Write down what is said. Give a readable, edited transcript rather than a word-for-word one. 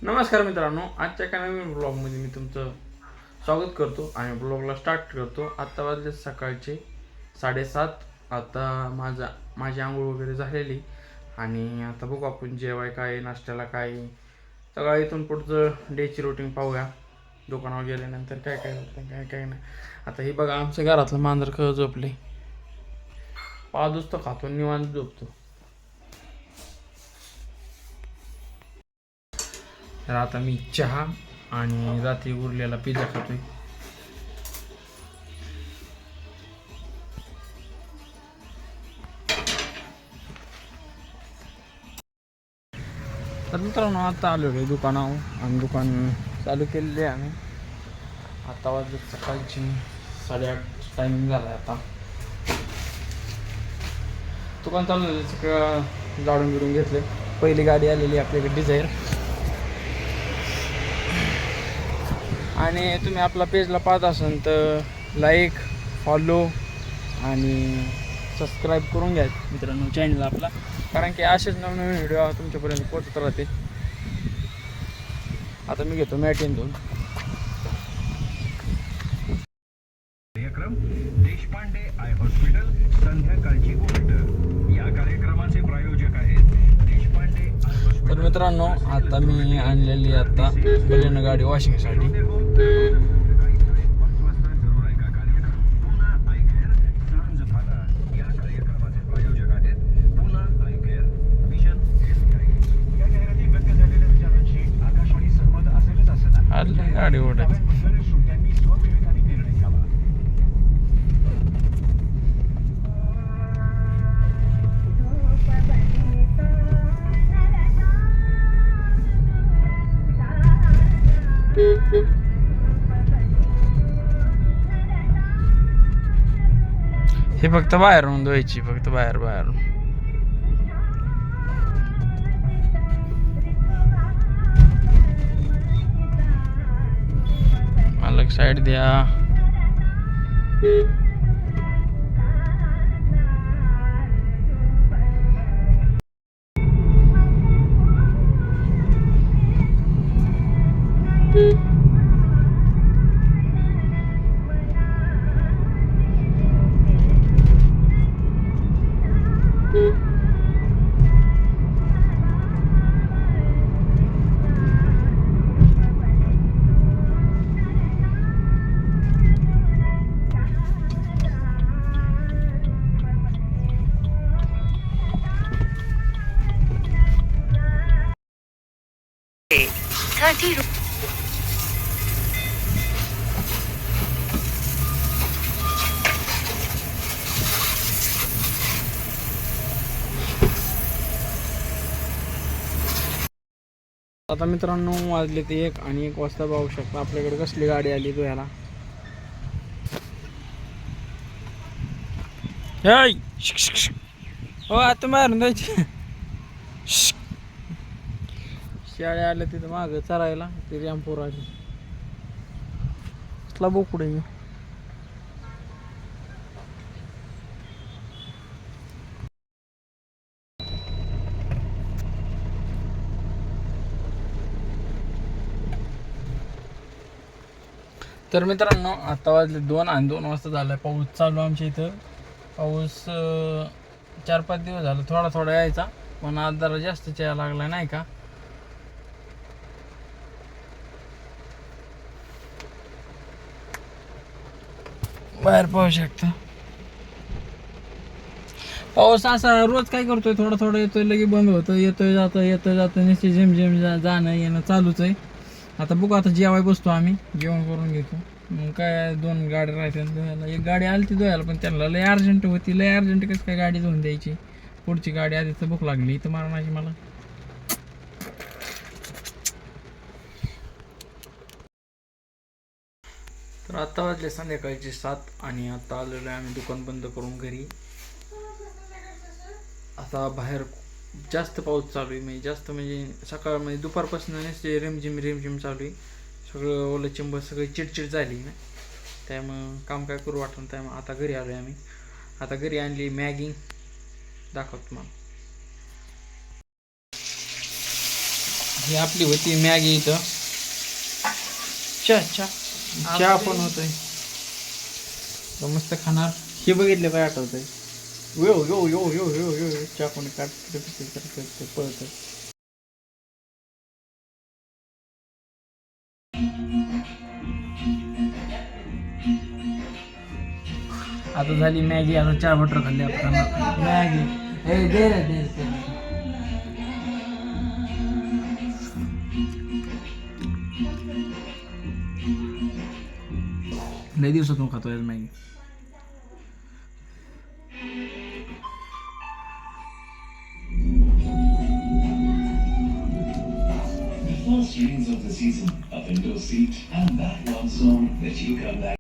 नमस्कार मित्रांनो, आजच्या एका नवीन ब्लॉगमध्ये मी तुमचं स्वागत करतो आणि ब्लॉगला स्टार्ट करतो. आत्ता वाजले सकाळचे 7:30. आता माझी आंघोळ वगैरे झालेली आणि आता बघू आपण जेवाय काय, नाश्त्याला काय, सगळं इथून पुढचं डेची रुटीन पाहूया. दुकानावर गेल्यानंतर काय काय होतं काय काय नाही. आता हे बघा आमच्या घरातलं मांजर खरं झोपले, पाच तर खातो निवांत झोपतो. तर आता मी चहा आणि रात्री उरलेला पिझ्झा खातोय. तर मित्रांनो आता आलो आहे दुकानावर आणि दुकान चालू केलेले आहे आम्ही. आता वाजले सकाळची 8:30 टायमिंग झाला आहे. आता दुकान चालू झालं, सगळं जाळून बिडून घेतले. पहिली गाडी आलेली आपल्याकडे डिझायर. आणि तुम्ही आपला पेजला पाहत असाल तर लाईक, फॉलो आणि सबस्क्राईब करून घ्या मित्रांनो चॅनल आपला, कारण की असेच नवनवीन व्हिडिओ तुमच्यापर्यंत पोहोचत राहते. आता मी घेतो मॅटिन दोन. कार्यक्रम देशपांडे आय हॉस्पिटल संध्याकाळची गोष्ट या कार्यक्रमाचे प्रायोजक आहेत देशपांडे आय हॉस्पिटल. तर मित्रांनो आता मी आणलेली आता बलेनो गाडी वॉशिंगसाठी. गाडी ओढायची हे फक्त बाहेरून धुवायची, फक्त बाहेरून. मला साईड द्या. आता मित्रांनो वाजले ते 1 आणि 1 वाजता पाहू शकता आपल्याकडे कसली गाडी आली धुयाला. हो आता मारून द्यायची. शाळा आल्या तिथं मागं चरायला ते रॅम्पोर आली. कसला बोकुडे तर मित्रांनो आता वाजले 2 आणि 2 वाजता झालं. पाऊस चालू आमच्या इथं. पाऊस 4-5 दिवस झालं थोडा थोडा यायचा, पण आज जरा जास्तच यायला लागला नाही का. बाहेर पाहू शकता पाऊस असा रोज काय करतोय, थोडा थोडा येतोय लगे बंद होतं, येतोय जातं नुसते झिम जाणं येणं चालूच आहे. आता बघू, आता जेवाय बसतो आम्ही, जेवण करून घेतो. मग काय 2 गाड्या राहतात धुवायला. एक गाडी आली ती धुवायला, पण त्यांना लय अर्जंट होती. लय अर्जंट कसं काय गाडी धुवून द्यायची. पुढची गाडी आधी तर भूक लागली इथं मारण्याची मला. तर आता वाजले संध्याकाळचे 7 आणि आता आलेलो आहे आम्ही दुकान बंद करून घरी. आता बाहेर जास्त पाऊस चालू आहे, म्हणजे जास्त म्हणजे सकाळ म्हणजे दुपारपासून नसते रिमझिम चालू आहे. सगळं ओलं चिंब सगळी चिडचिड झाली ना, त्यामुळं काम काय करू वाटलं. त्यामुळे आता घरी आलो आहे आम्ही. आता घरी आणली मॅगी, दाखवतो मला. ही आपली होती मॅगी इथं. चहा पण होतोय. तर मस्त खाणार. हे बघितलं काय आठवतंय. यो यो यो यो यो यो चहा कोणी पळत. आता झाली मॅगी. आता 4 बटर खाल्ली आपण मॅगी. दे रे. लय दिवसातून खातोय आज Maggi. First rains of the season, a window seat, and that one song that you come back.